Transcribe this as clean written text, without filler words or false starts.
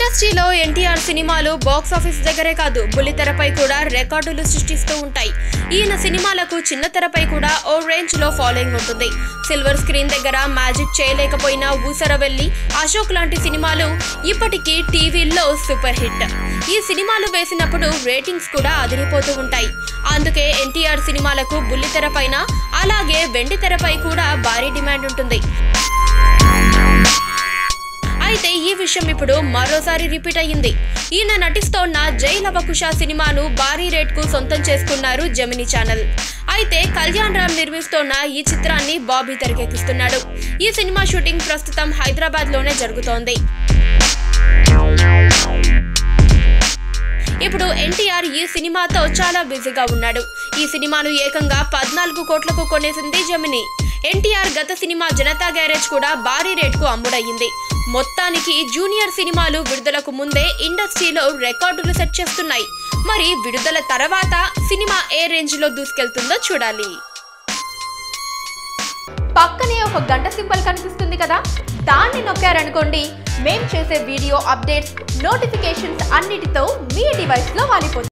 ఇండస్ట్రీలో ఎన్టీఆర్ సినిమాలు box office దగ్గరే కాదు బుల్లితెరపై కూడా రికార్డులు సృష్టిస్తూ ఉంటాయి. ఈయన సినిమాలకు చిన్న తెరపై కూడా ఓ రేంజ్ లో ఫాలోయింగ్ ఉంటుంది. సిల్వర్ స్క్రీన్ దగ్గర మ్యాజిక్ చేయలేకపోయినా ఊసరవెల్లి, అశోక్ లాంటి సినిమాలు ఇప్పటికీ టీవీల్లో సూపర్ హిట్. ఈ సినిమాలు వేసినప్పుడు రేటింగ్స్ కూడా అదిరిపోతూ ఉంటాయి. అందుకే ఎన్టీఆర్ సినిమాలకు బుల్లితెర పైన అలాగే వెండి తెరపై కూడా భారీ డిమాండ్ ఉంటుంది. అయితే ఈ విషయం ఇప్పుడు మరోసారి రిపీట్ అయ్యింది. ఈయన నటిస్తోన్న జై లవకుశ సినిమాను భారీ రేట్ కు సొంతం చేసుకున్నారు జెమినీ ఛానల్. అయితే కళ్యాణ్ రామ్ నిర్మిస్తోన్న ఈ చిత్రాన్ని బాబీ తెరకెక్కిస్తున్నాడు. ఈ సినిమా షూటింగ్ ప్రస్తుతం హైదరాబాద్ లోనే జరుగుతోంది. ఇప్పుడు ఎన్టీఆర్ ఈ సినిమాతో చాలా బిజీగా ఉన్నాడు. ఈ సినిమాను ఏకంగా 14 కోట్లకు కొనేసింది జెమినీ. ఎన్టీఆర్ గత సినిమా జనతా గ్యారేజ్ కూడా భారీ రేట్కు అమ్ముడయ్యింది. మొత్తానికి జూనియర్ సినిమాలు విడుదలకు ముందే ఇండస్ట్రీలో రికార్డులు సెట్ చేస్తున్నాయి. మరి విడుదల తర్వాత సినిమా ఏ రేంజ్ లో దూసుకెళ్తుందో చూడాలి. పక్కనే ఒక గంట సింబల్ కనిపిస్తుంది కదా, దాన్ని నొక్కారనుకోండి, మేం చేసే వీడియో అప్డేట్స్, నోటిఫికేషన్స్ అన్నిటితో మీ డివైస్ లో వాలిపోతుంది.